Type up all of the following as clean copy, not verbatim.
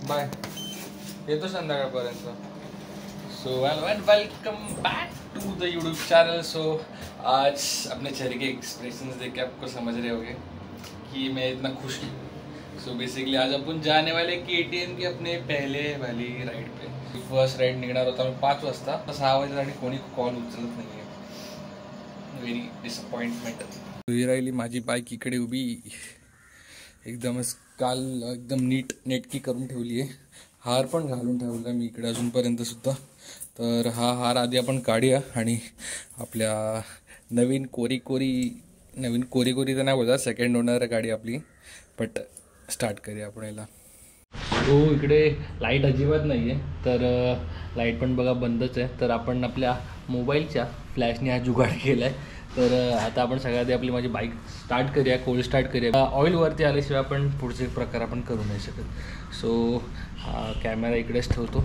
Bye, येतो संध्याकाळपर्यंत. So welcome back to the YouTube channel. So आज अपने चेहरे के एक्सप्रेशंस देख के आपको समझ रहे होंगे कि मैं इतना खुश हूँ. सो बेसिकली आज अपन जाने वाले KTM के अपने पहले वाली राइड पे. फर्स्ट राइड निघणार होता मी 5 वाजता, 6 वाजता आणि कोणी कॉल उचलत नाही आहे. Very disappointment. ही राहिली माझी बाईक इकडे उभी, एकदमच काल एकदम नेटकी करून ठेवली आहे. हार पण घालून ठेवला मी इकडे अजूनपर्यंत सुद्धा. तर हा हार आधी आपण काढूया आणि आपल्या नवीन कोरी तर नाही बोलता, सेकंड ओनर गाडी आपली, बट स्टार्ट करूया आपण याला. हो, इकडे लाईट अजिबात नाही आहे, तर लाईट पण बघा बंदच आहे. तर आपण आपल्या मोबाईलच्या फ्लॅशने हा जुगाड केला आहे. तर आता आपण सगळ्यात आपली माझी बाईक स्टार्ट करूया, कोल्ड स्टार्ट करूया. ऑइलवरती आल्याशिवाय आपण पुढचे प्रकार आपण करू नाही शकत. सो हा कॅमेरा इकडेच ठेवतो.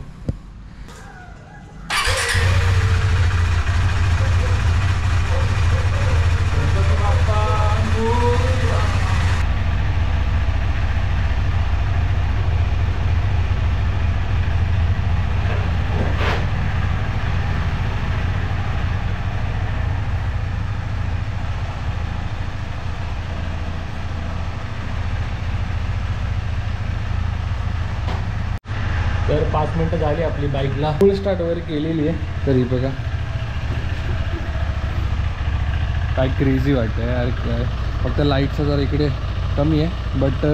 तर 5 मिनटं झाली आपली बाईकला फुल स्टार्ट वगैरे केलेली आहे. तरी बघा काय क्रेझी वाटतं यार. काय फक्त लाईटचं जर इकडे कमी आहे, बट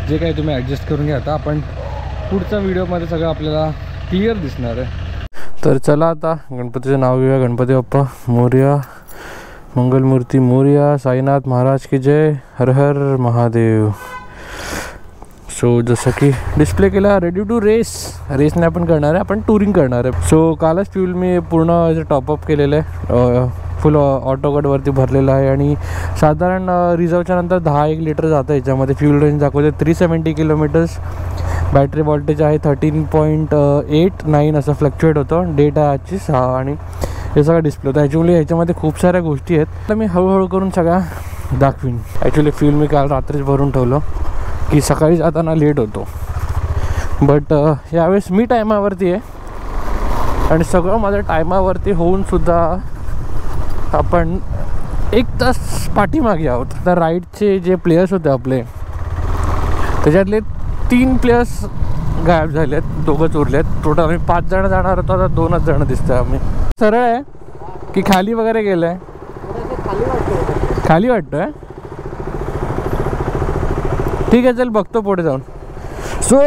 जे काही तुम्ही ॲडजस्ट करून घ्या. आता आपण पुढच्या व्हिडिओमध्ये सगळं आपल्याला क्लिअर दिसणार आहे. तर चला आता गणपतीचं नाव घेऊया. गणपती बाप्पा मोरया, मंगलमूर्ती मोरया, साईनाथ महाराज की जय, हर हर महादेव. सो जसं की डिस्प्ले केला, रेडी टू रेसने आपण करणार आहे, आपण टूरिंग करणार आहे. सो कालच फ्यूल मी पूर्ण टॉपअप केलेलं आहे, फुल ऑटोकटवरती भरलेलं आहे आणि साधारण रिझर्वच्या नंतर 10-1 लिटर जातं. याच्यामध्ये फ्यूल रेंज दाखवते 370 किलोमीटर्स. बॅटरी वॉल्टेज आहे 13.89 असं फ्लक्च्युएट होतं. डेट आहे आजची 6 आणि हे सगळं डिस्प्ले होतं. ॲक्च्युली ह्याच्यामध्ये खूप साऱ्या गोष्टी आहेत, तर मी हळूहळू करून सगळ्या दाखवीन. ॲक्च्युली फ्यूल मी काल रात्रीच भरून ठेवलं की सकाळी जाताना लेट होतो, बट यावेळेस मी टायमावरती आहे आणि सगळं माझ्या टायमावरती होऊनसुद्धा आपण 1 तास पाठीमागे आहोत. तर राईडचे जे प्लेयर्स होते आपले, त्याच्यातले 3 प्लेयर्स गायब झाले आहेत, 2च उरले आहेत. टोटल आम्ही 5 जण जाणार होतो, आता 2च जण दिसत आहे. आम्ही सरळ आहे की खाली वगैरे गेलं आहे? खाली वाटतं आहे. ठीक आहे, चल बघतो पुढे जाऊन. सो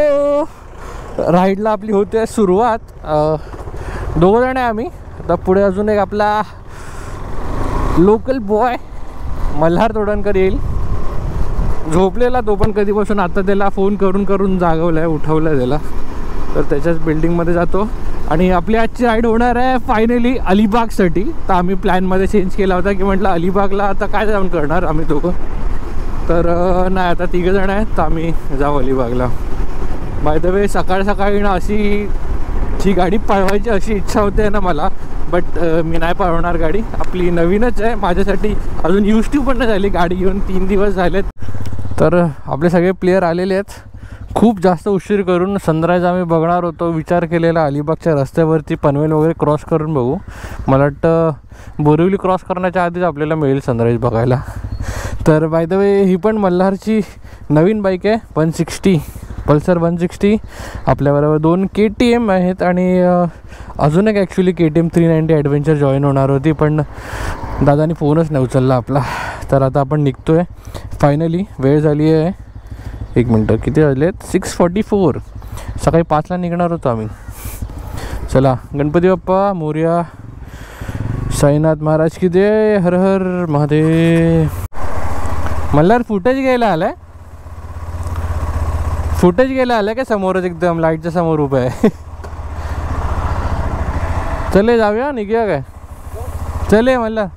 राईडला आपली होते सुरुवात. 2 जण आहे आम्ही. आता पुढे अजून एक आपला लोकल बॉय मल्हार तोडणकर येईल. झोपलेला तो पण कधीपासून, आता त्याला फोन करून जागवलं आहे, उठवलं आहे त्याला. तर त्याच्याच बिल्डिंगमध्ये जातो आणि आपली आजची राईड होणार आहे फायनली अलिबागसाठी. तर आम्ही प्लॅनमध्ये चेंज केला होता की म्हटलं अलिबागला आता काय जाऊन करणार आम्ही दोघं. तर नाही, आता 3 जण आहेत, तर आम्ही जाऊ अलिबागला. बाय द वे सकाळी ना अशी ही गाडी पळवायची अशी इच्छा होते ना मला, बट मी नाही पळवणार गाडी. आपली नवीनच आहे माझ्यासाठी, अजून यूज टू पण नाही झाली. गाडी घेऊन 3 दिवस झालेत. तर आपले सगळे प्लेयर आलेले आहेत. खूप जास्त उशीर करून सनराईज आम्ही बघणार होतो. विचार केलेला अलिबागच्या रस्त्यावरती पनवेल वगैरे क्रॉस करून बघू. मला वाटतं बोरिवली क्रॉस करण्याच्या आधीच आपल्याला मिळेल सनराईज बघायला. तर बाय द वे ही पण मल्हारची नवीन बाईक आहे, 160 पल्सर 160. आपल्याबरोबर 2 KTM आहेत आणि अजून एक ॲक्च्युली KTM 390 ॲडव्हेंचर जॉईन होणार होती, पण दादानी फोनच नाही उचलला आपला. तर आता आपण निघतो आहे फायनली. वेळ झाली आहे, 1 मिनटं, किती वाजलेत? 6:44. सकाळी 5ला निघणार होतो आम्ही. चला, गणपती बाप्पा मोरया, साईनाथ महाराज की जय, हर हर महादेव. मल्हार फुटेज घ्यायला आलाय? फुटेज घ्यायला आलाय का? समोरच एकदम लाईटच्या समोर उभं आहे. चले जाऊया, निघूया काय? चले मल्हार.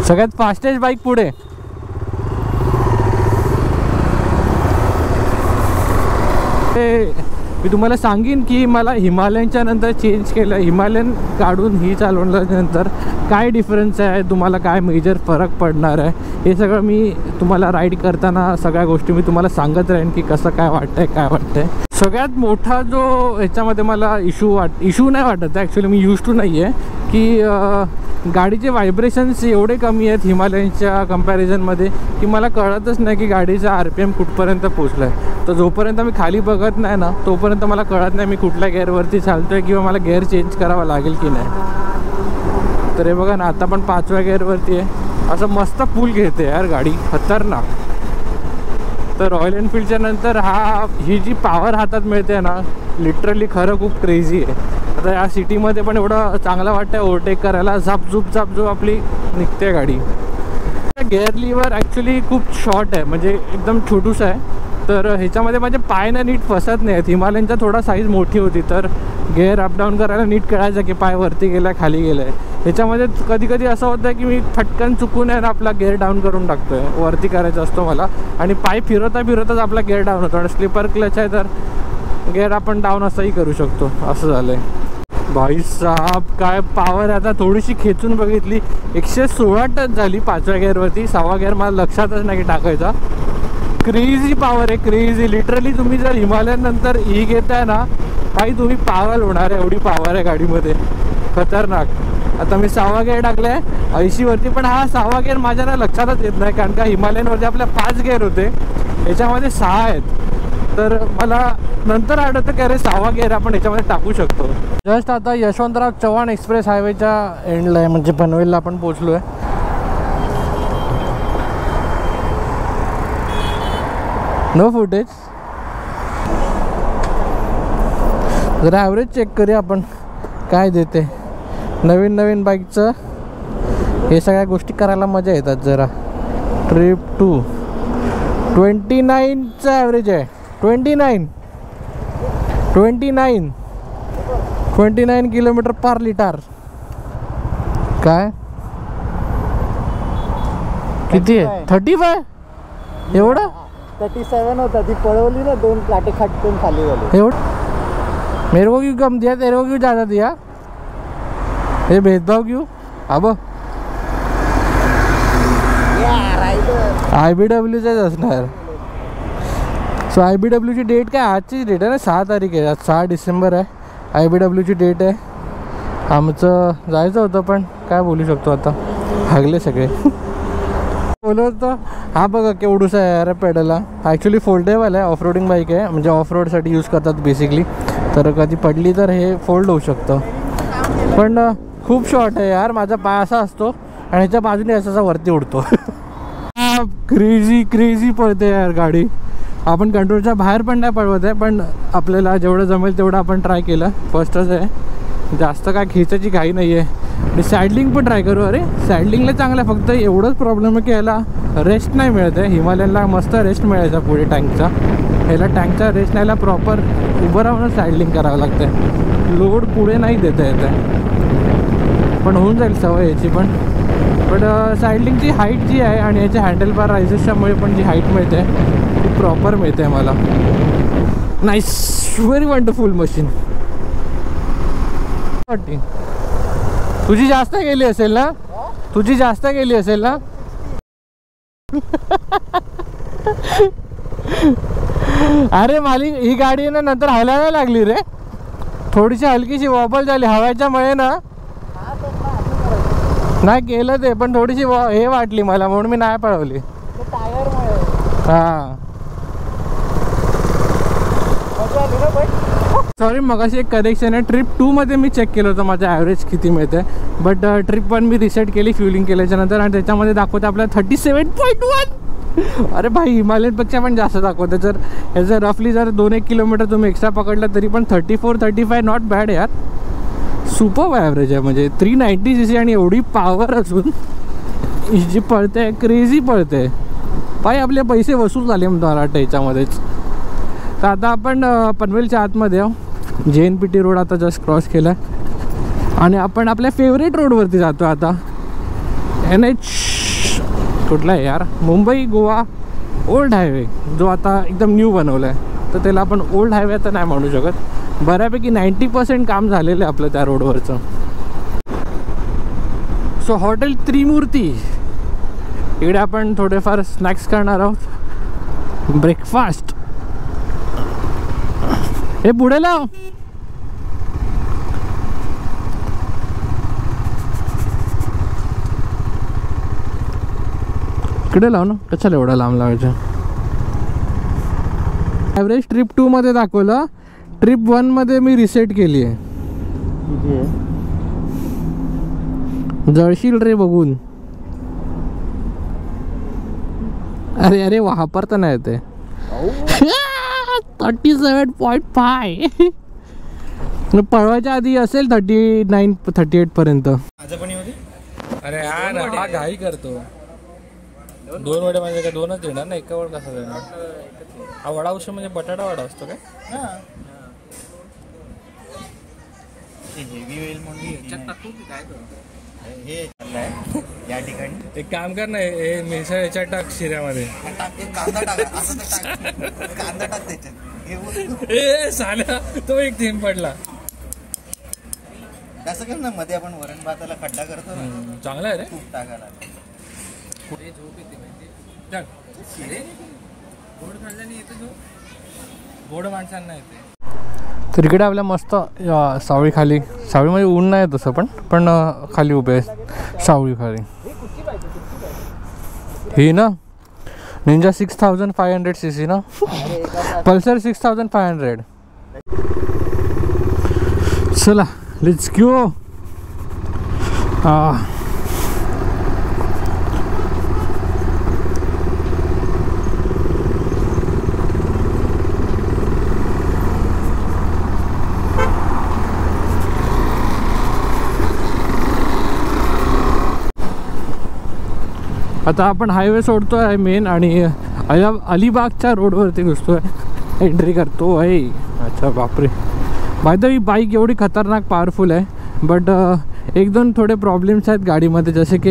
सगळ्यात फास्टेस्ट बाईक पुढे. मी तुम्हाला सांगेन की मला हिमालयनच्या नंतर चेंज केलं, हिमालयन काढून ही चालवल्यानंतर काय डिफरन्स आहे, तुम्हाला काय मेजर फरक पडणार आहे, हे सगळं मी तुम्हाला राईड करताना सगळ्या गोष्टी मी तुम्हाला सांगत राहीन की कसं काय वाटतंय काय वाटतंय. सगळ्यात मोठा जो ह्याच्यामध्ये मला इशू नाही वाटत, ॲक्च्युली मी यूज टू नाही आहे, की गाडीचे व्हायब्रेशन्स एवढे कमी आहेत हिमालयनच्या कंपॅरिझनमध्ये की मला कळतच नाही की गाडीचा RPM कुठपर्यंत पोचला आहे. तर जोपर्यंत मी खाली बघत नाही ना तोपर्यंत मला कळत नाही मी कुठल्या गेअरवरती चालतो आहे किंवा मला गेअर चेंज करावा लागेल की नाही. तर हे बघा ना, आता पण 5व्या गेअरवरती आहे. असं मस्त पूल घेते यार गाडी, खतरनाक. तर रॉयल एनफिल्डच्या नंतर ही जी पॉवर हातात मिळते ना, लिटरली खरं खूप क्रेझी आहे. आता या सिटीमध्ये पण एवढं चांगलं वाटतं ओव्हरटेक करायला, झापझूप आपली निघते गाडी. गेअर लिव्हर ॲक्च्युली खूप शॉर्ट आहे, म्हणजे एकदम छोटूस आहे. तर ह्याच्यामध्ये माझे पाय ना नीट फसत नाही आहेत. हिमालयनचा थोडा साईज मोठी होती तर गेअर अपडाऊन करायला नीट कळायचं की पाय वरती गेला खाली गेला आहे. ह्याच्यामध्ये कधी कधी असं होतं की मी फटकन चुकून आहे ना आपला गेअर डाऊन करून टाकतो आहे, वरती करायचं असतो मला, आणि पाय फिरवताच आपला गेअर डाऊन होतो. आणि स्लिपर क्लच आहे तर गेअर आपण डाऊन असंही करू शकतो. असं झालं आहे. भाई साहब काय पावर आहे. आता थोडीशी खेचून बघितली, 116 टच झाली 5व्या गेअरवरती. 6वा गेअर मला लक्षातच नाही टाकायचा. क्रेझी पावर आहे, क्रेझी. लिटरली तुम्ही जर हिमालयन नंतर ही घेताय ना भाई तुम्ही पागल होणार आहे, एवढी पावर आहे गाडीमध्ये, खतरनाक. आता मी 6वा गेअर टाकला आहे 80वरती, पण हा 6वा गेअर माझ्या ना लक्षातच येत नाही, कारण का हिमालयनवरती आपल्या 5 गेअर होते, याच्यामध्ये 6 आहेत. तर मला नंतर आठवतं की अरे 6वा गेअर आपण याच्यामध्ये टाकू शकतो. जस्ट आता यशवंतराव चव्हाण एक्सप्रेस हायवेच्या एंडला आहे, म्हणजे पनवेलला आपण पोचलो आहे. No footage. जरा ॲव्हरेज चेक करूया आपण काय देते. नवीन बाईकचं हे सगळ्या गोष्टी करायला मजा येतात जरा. ट्रिप 2 29चं ॲव्हरेज आहे. 29 किलोमीटर पर लिटर. काय किती आहे? 35 एवढं. 37 होता, ती पळवली ना, 2 काटे खटकून खाली गेले. एवढं मेरे को क्यों कम दिया, तेरे को क्यों ज़्यादा दिया? ये भेदभाव क्यों? अब IBWचंच असणार. सो IBWची डेट काय, आजची डेट आहे ना, 6 तारीख आहे. आज 6 डिसेंबर आहे. IBWची डेट आहे. आमचं जायचं होतं पण काय बोलू शकतो आता, हागले सगळे. बोलत होतं. हा बघा केवढूसा आहे यार पेडला. ॲक्च्युली फोल्डेबल आहे, ऑफ रोडिंग बाईक आहे, म्हणजे ऑफ रोडसाठी यूज करतात बेसिकली. तर कधी पडली तर हे फोल्ड होऊ शकतं. पण खूप शॉर्ट आहे यार. माझा पाय असा असतो आणि ह्याच्या बाजूने असा वरती उडतो. क्रेझी पळते यार गाडी. आपण कंट्रोलच्या बाहेर पण नाही पळवत आहे, पण आपल्याला जेवढं जमेल तेवढं आपण ट्राय केलं. फर्स्टच आहे, जास्त काय खेचायची घाई नाही आहे. आणि सॅडलिंग पण ट्राय करू. अरे सॅडलिंगला चांगलं आहे, फक्त एवढंच प्रॉब्लेम आहे की याला रेस्ट नाही मिळत आहे. हिमालयनला मस्त रेस्ट मिळायचा पुढे टँकचा, ह्याला टँकचा रेस्ट न्यायला प्रॉपर उभं राहून सॅडलिंग करावं लागतं आहे. लोड पुढे नाही देता येत आहे, पण होऊन जाईल सवय याची पण. सायडलिंगची हाईट जी आहे आणि याच्या हँडल बार रायझेसच्यामुळे पण जी हाईट मिळते ती प्रॉपर मिळते मला. Nice, very wonderful machine. तुझी जास्त गेली असेल ना, तुझी जास्त गेली असेल ना. अरे मालिक, ही गाडी ना नंतर हलायला लागली रे, थोडीशी हलकीशी वॉबल झाली हवाच्यामुळे ना. नाही केलं ते, पण थोडीशी हे वाटली मला, म्हणून मी नाही पळवली. हां सॉरी, मगाशी एक करेक्शन आहे. ट्रिप 2 मध्ये मी चेक केलं होतं माझं ॲव्हरेज किती मिळतं, बट ट्रिप 1 मी रिसेट केली फ्युलिंग केल्याच्या नंतर, आणि त्याच्यामध्ये दाखवतं आपल्याला 37.1. अरे भाई, हिमालयनपेक्षा पण जास्त दाखवतं. जर ह्याचं रफली जर 2-1 किलोमीटर तुम्ही एक्स्ट्रा पकडलं तरी पण 34-35 नॉट बॅड यार. सुपर ॲव्हरेज आहे, म्हणजे 390 cc आणि एवढी पावर असून ही जी पळते क्रेझी पळते. भाई आपले पैसे वसूल झाले मला वाटतं याच्यामध्येच. तर आता आपण पनवेलच्या आतमध्ये आहो. JNPT रोड आता जस्ट क्रॉस केला आणि आपण आपल्या फेवरेट रोडवरती जातो आता. NH कुठला आहे यार, मुंबई गोवा ओल्ड हायवे, जो आता एकदम न्यू बनवला आहे. तर त्याला आपण ओल्ड हायवे तर नाही म्हणू शकत. बऱ्यापैकी 90% काम झालेलं आहे आपलं त्या रोडवरचं. सो हॉटेल त्रिमूर्ती इकडे आपण थोडेफार स्नॅक्स करणार आहोत, ब्रेकफास्ट. हे पुढे लाव. इकडे लाव ना, कशाला एवढा लांब लावायचं. ॲव्हरेज ट्रिप 2 मध्ये दाखवलं, ट्रिप 1 मध्ये मी रिसेट केली आहे. जळशील रे बघून. अरे अरे वापरता नाही येते. 37.5 पळवायच्या आधी असेल 39-38 पर्यंत. अरे हा घाई करतो. 2 वडे म्हणजे काय 2च देणार ना, एका वड कसा देणार. हा वडा उशी म्हणजे बटाटा वडा असतो काय. या ठिकाणी एक काम कर ना, हे मिसळ याच्यात टाक शिऱ्यामध्ये. साला तो एक थेंब पडला. कसं कर ना, मध्ये आपण वरण भाताला खड्डा करतो ना, चांगला आहे रे. खूप टाकायला गोड माणसांना येते. तर इकडे आपल्या मस्त सावळी खाली, सावळीमध्ये ऊन नाही तसं पण खाली उभे आहे सावळी खाली. ही ना निंजा 6500 cc ना, पल्सर 6500. चला लेट्स गो. आता आपण हायवे सोडतो आहे मेन आणि अलिबागच्या रोडवरती घुसतो आहे, एंट्री करतो आहे. अच्छा बापरे. बाय द वे बाईक एवढी खतरनाक पॉवरफुल आहे, बट 1-2 थोडे प्रॉब्लेम्स आहेत गाडीमध्ये. जसे की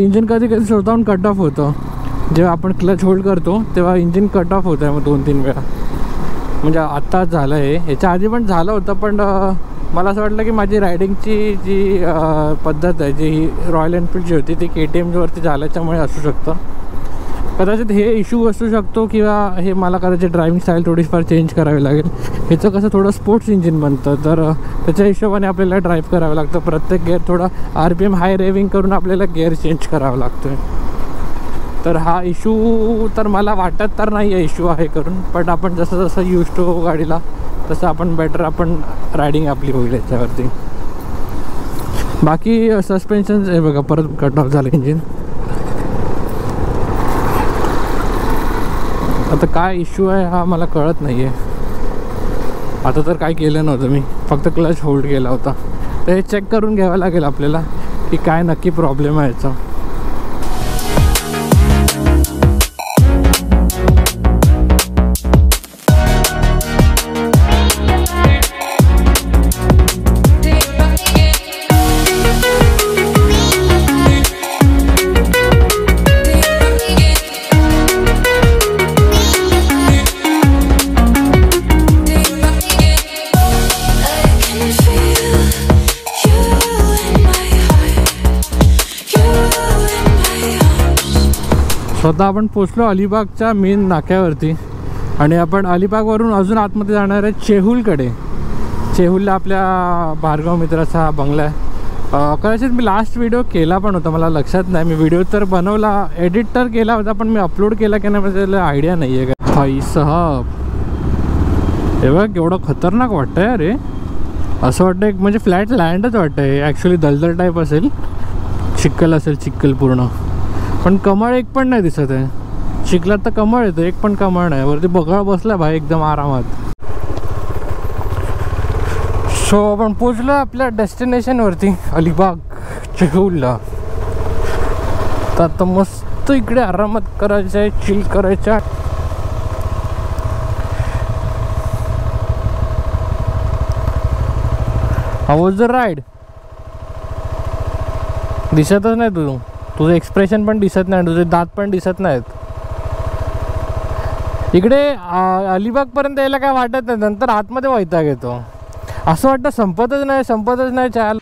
इंजिन कधी कधी स्वतःहून कट ऑफ होतं. जेव्हा आपण क्लच होल्ड करतो तेव्हा इंजिन कट ऑफ होतं आहे मग 2-3 वेळा. म्हणजे आत्ताच झालं आहे, याच्या आधी पण झालं होतं. पण मला असं वाटलं की माझी रायडिंगची जी पद्धत आहे, जी रॉयल एनफील्डची होती ती KTMवरती झाल्याच्यामुळे असू शकतं. कदाचित हे इश्यू असू शकतो, किंवा हे मला कदाचित ड्रायव्हिंग स्टाईल थोडीफार चेंज करावी लागेल. ह्याचं कसं थोडं स्पोर्ट्स इंजिन बनतं, तर त्याच्या हिशोबाने आपल्याला ड्राईव्ह करावं लागतं. प्रत्येक गेअर थोडा RPM हाय रेविंग करून आपल्याला गेअर चेंज करावा लागतो. तर हा इश्यू तर मला वाटत तर नाही आहे इश्यू आहे करून, पण आपण जसं जसं यूज टू गाडीला तसं आपण बेटर आपण रायडिंग आपली होईल याच्यावरती. बाकी सस्पेन्शन हे बघा परत कट ऑफ झालं इंजिन. आता काय इश्यू आहे हा मला कळत नाही आहे. आता तर काय केलं नव्हतं मी, फक्त क्लच होल्ड केला होता. तर हे चेक करून घ्यावं लागेल आपल्याला की काय नक्की प्रॉब्लेम आहे याचा. स्वतः आपण पोचलो अलिबागच्या मेन नाक्यावरती आणि आपण अलिबागवरून अजून आतमध्ये जाणार आहे चेहूलकडे. चेहूलला आपल्या भार्गव मित्राचा हा बंगला आहे. कदाचित मी लास्ट व्हिडिओ केला पण होता, मला लक्षात नाही. मी व्हिडिओ तर बनवला, एडिट तर केला होता, पण मी अपलोड केला की नाही म्हणजे त्याला आयडिया नाही आहे का. भाई साहब हे बघ केवढं खतरनाक वाटतं आहे. अरे असं वाटतं एक म्हणजे फ्लॅट लँडच वाटतं आहे. ॲक्च्युली दलदल टाईप असेल, चिखल असेल, चिखल पूर्ण. पण कमळ एक पण नाही दिसत आहे. चिखलात तर कमळ येतं, एक पण कमळ नाही. वरती बगळा बसला भाई एकदम आरामात. सो आपण पोचलो आपल्या डेस्टिनेशनवरती अलिबाग चेहूलला. तर आता मस्त इकडे आरामात करायचं आहे, चिल करायचं आहे. How was the ride? दिसतच नाही तुझं एक्सप्रेशन पण दिसत नाही, तुझे दात पण दिसत नाहीत. इकडे अलिबागपर्यंत यायला काय वाटत नाही, नंतर आतमध्ये वैताग येतो. असं वाटतं संपतच नाही चाल.